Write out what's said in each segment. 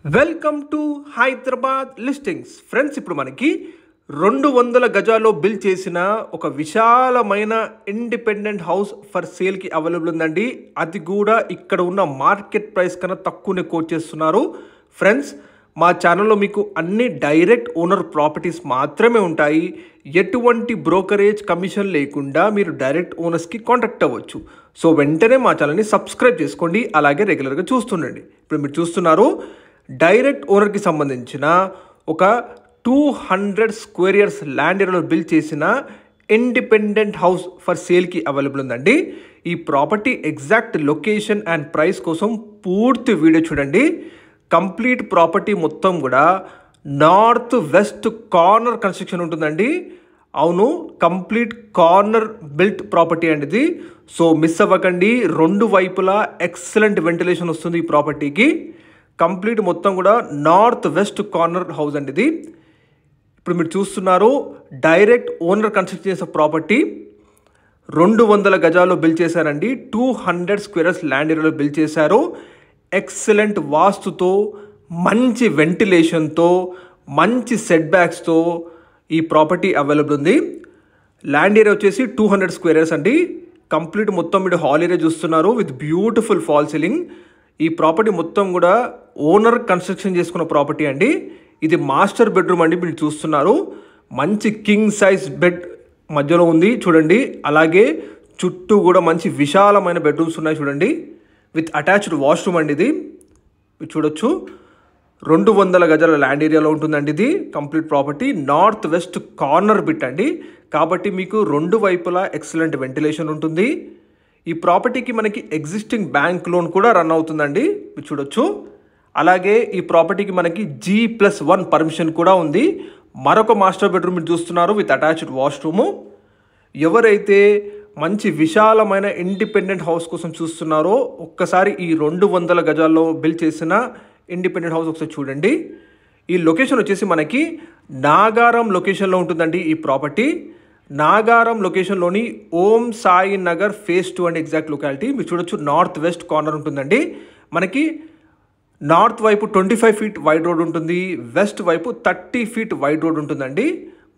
Welcome to Hyderabad listings friends. ఇప్పుడు మనకి 200 గజాల్లో బిల్ చేసిన ఒక విశాలమైన ఇండిపెండెంట్ హౌస్ ఫర్ సేల్కి అవైలబుల్ ఉందండి. అది కూడా ఇక్కడ ఉన్న మార్కెట్ ప్రైస్ కన్నా తక్కువనే కోట్ చేస్తున్నారు. ఫ్రెండ్స్, మా ఛానల్లో మీకు అన్ని డైరెక్ట్ ఓనర్ ప్రాపర్టీస్ మాత్రమే ఉంటాయి. ఎటువంటి బ్రోకరేజ్ కమిషన్ లేకుండా మీరు డైరెక్ట్ ఓనర్స్కి కాంటాక్ట్ అవ్వచ్చు. సో వెంటనే మా ఛానల్ని సబ్స్క్రైబ్ చేసుకోండి, అలాగే రెగ్యులర్గా చూస్తుండండి. ఇప్పుడు మీరు చూస్తున్నారు డైరెక్ట్ ఓనర్కి సంబంధించిన ఒక 200 స్క్వేర్ ఇయర్స్ ల్యాండ్ ఏరియాలో బిల్డ్ చేసిన ఇండిపెండెంట్ హౌస్ ఫర్ సేల్కి అవైలబుల్ ఉందండి. ఈ property exact location and price కోసం పూర్తి వీడియో చూడండి. కంప్లీట్ ప్రాపర్టీ మొత్తం కూడా నార్త్ వెస్ట్ కార్నర్ కన్స్ట్రక్షన్ ఉంటుందండి. అవును, కంప్లీట్ కార్నర్ బిల్ట్ ప్రాపర్టీ అండి ఇది. సో మిస్ అవ్వకండి. రెండు వైపులా ఎక్సలెంట్ వెంటిలేషన్ వస్తుంది ఈ ప్రాపర్టీకి. కంప్లీట్ మొత్తం కూడా నార్త్ వెస్ట్ కార్నర్ హౌస్ అండి ఇది. ఇప్పుడు మీరు చూస్తున్నారు డైరెక్ట్ ఓనర్ కన్స్ట్రక్ట్ చేసే ప్రాపర్టీ 200 గజాల్లో బిల్డ్ చేశారండి. 200 స్క్వేర్స్ ల్యాండ్ ఏరియాలో బిల్డ్ చేశారు. ఎక్సలెంట్ వాస్తుతో, మంచి వెంటిలేషన్తో, మంచి సెట్ బ్యాక్స్తో ఈ ప్రాపర్టీ అవైలబుల్ ఉంది. ల్యాండ్ ఏరియా వచ్చేసి 200 స్క్వేర్ ఇయర్స్ అండి. కంప్లీట్ మొత్తం మీరు హాల్ ఏరియా చూస్తున్నారు విత్ బ్యూటిఫుల్ ఫాల్ సీలింగ్. ఈ ప్రాపర్టీ మొత్తం కూడా ఓనర్ కన్స్ట్రక్షన్ చేసుకున్న ప్రాపర్టీ అండి. ఇది మాస్టర్ బెడ్రూమ్ అండి. మీరు చూస్తున్నారు మంచి కింగ్ సైజ్ బెడ్ మధ్యలో ఉంది చూడండి. అలాగే చుట్టూ కూడా మంచి విశాలమైన బెడ్రూమ్స్ ఉన్నాయి చూడండి, విత్ అటాచ్డ్ వాష్రూమ్ అండి ఇది. మీరు చూడొచ్చు 200 గజాల ల్యాండ్ ఏరియాలో ఉంటుందండి ఇది. Complete property north west corner bit అండి. కాబట్టి మీకు రెండు వైపులా ఎక్సలెంట్ వెంటిలేషన్ ఉంటుంది. ఈ ప్రాపర్టీకి మనకి ఎగ్జిస్టింగ్ బ్యాంక్ లోన్ కూడా రన్ అవుతుందండి, మీరు చూడొచ్చు. అలాగే ఈ ప్రాపర్టీకి మనకి G+1 పర్మిషన్ కూడా ఉంది. మరొక మాస్టర్ బెడ్రూమ్ మీరు చూస్తున్నారు విత్ అటాచ్డ్ వాష్రూము. ఎవరైతే మంచి విశాలమైన ఇండిపెండెంట్ హౌస్ కోసం చూస్తున్నారో ఒక్కసారి ఈ 200 గజాల్లో బిల్డ్ చేసిన ఇండిపెండెంట్ హౌస్ ఒకసారి చూడండి. ఈ లొకేషన్ వచ్చేసి మనకి నాగారం లొకేషన్లో ఉంటుందండి ఈ ప్రాపర్టీ. నాగారం లొకేషన్లోని ఓం సాయి నగర్ ఫేజ్ 2 అండి ఎగ్జాక్ట్ లొకాలిటీ. మీరు చూడొచ్చు నార్త్ వెస్ట్ కార్నర్ ఉంటుందండి. మనకి నార్త్ వైపు 25 ఫీట్ వైడ్ రోడ్ ఉంటుంది, వెస్ట్ వైపు 30 ఫీట్ వైడ్ రోడ్ ఉంటుందండి.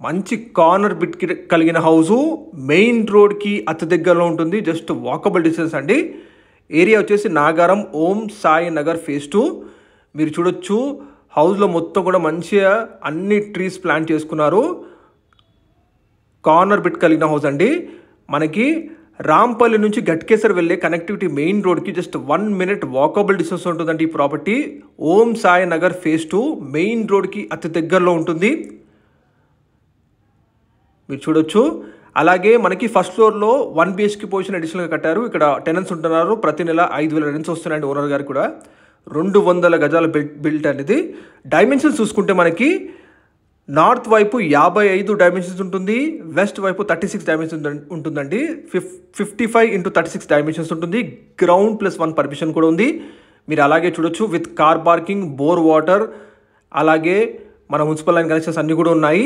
మంచి కార్నర్ బిట్ కలిగిన హౌసు, మెయిన్ రోడ్కి అతి దగ్గరలో ఉంటుంది, జస్ట్ వాకబుల్ డిస్టెన్స్ అండి. ఏరియా వచ్చేసి నాగారం ఓం సాయి నగర్ ఫేజ్ 2. మీరు చూడొచ్చు హౌస్లో మొత్తం కూడా మంచిగా అన్ని ట్రీస్ ప్లాంట్ చేసుకున్నారు. కార్నర్ బిట్ కలిగిన హౌస్ అండి. మనకి రాంపల్లి నుంచి గట్కేసర్ వెళ్ళే కనెక్టివిటీ మెయిన్ రోడ్కి జస్ట్ 1 మినిట్ వాకబుల్ డిస్టెన్స్ ఉంటుందండి ఈ property. Om Sai Nagar phase 2 main రోడ్కి అతి దగ్గరలో ఉంటుంది, మీరు చూడొచ్చు. అలాగే మనకి ఫస్ట్ ఫ్లోర్లో 1 BHK పొజిషన్ అడిషనల్గా కట్టారు. ఇక్కడ టెనెంట్స్ ఉంటున్నారు. ప్రతి నెల 5,000 రెంట్స్ వస్తున్నాయండి ఓనర్ గారు కూడా. 200 గజాల బిల్ట్ అనేది. డైమెన్షన్స్ చూసుకుంటే మనకి నార్త్ వైపు 55 డైమెన్షన్స్ ఉంటుంది, వెస్ట్ వైపు 36 డైమెన్షన్స్ ఉంటుందండి. 55x36 డైమెన్షన్స్ ఉంటుంది. గ్రౌండ్ +1 పర్మిషన్ కూడా ఉంది. మీరు అలాగే చూడొచ్చు with car parking, bore water, అలాగే మన మున్సిపల్ లైన్ కనెక్షన్స్ అన్నీ కూడా ఉన్నాయి.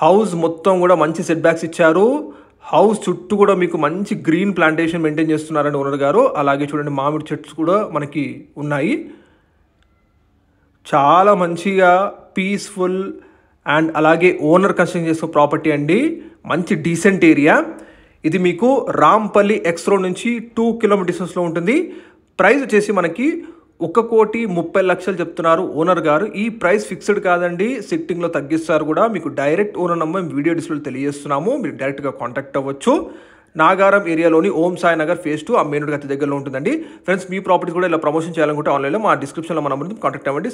హౌస్ మొత్తం కూడా మంచి సెట్ బ్యాక్స్ ఇచ్చారు. హౌస్ చుట్టూ కూడా మీకు మంచి గ్రీన్ ప్లాంటేషన్ మెయింటైన్ చేస్తున్నారండి ఓనర్ గారు. అలాగే చూడండి మామిడి చెట్స్ కూడా మనకి ఉన్నాయి. చాలా మంచిగా పీస్ఫుల్ అండ్ అలాగే ఓనర్ కన్స్ట్రక్షన్ చేసే ప్రాపర్టీ అండి. మంచి డీసెంట్ ఏరియా ఇది. మీకు రాంపల్లి ఎక్స్ రోడ్ నుంచి 2 కిలోమీటర్స్లో ఉంటుంది. ప్రైస్ వచ్చేసి మనకి 1,30,00,000 చెప్తున్నారు ఓనర్ గారు. ఈ ప్రైస్ ఫిక్స్డ్ కాదండి, సిట్టింగ్లో తగ్గిస్తారు కూడా. మీకు డైరెక్ట్ ఓనర్ నెంబర్ వీడియో డిస్ప్లేలో తెలియజేస్తున్నాము, మీరు డైరెక్ట్గా కాంటాక్ట్ అవ్వచ్చు. నాగారం ఏరియాలోని ఓం సాయి నగర్ ఫేజ్ 2 ఆ మెయిన్ రోడ్ అతి దగ్గరలో ఉంటుందండి. ఫ్రెండ్స్, మీ ప్రాపర్టీ కూడా ఇలా ప్రమోషన్ చేయాలనుకుంటే ఆన్లైన్లో మా డిస్క్రిప్షన్లో మన నెంబర్ కాంటాక్ట్ అవ్వండి.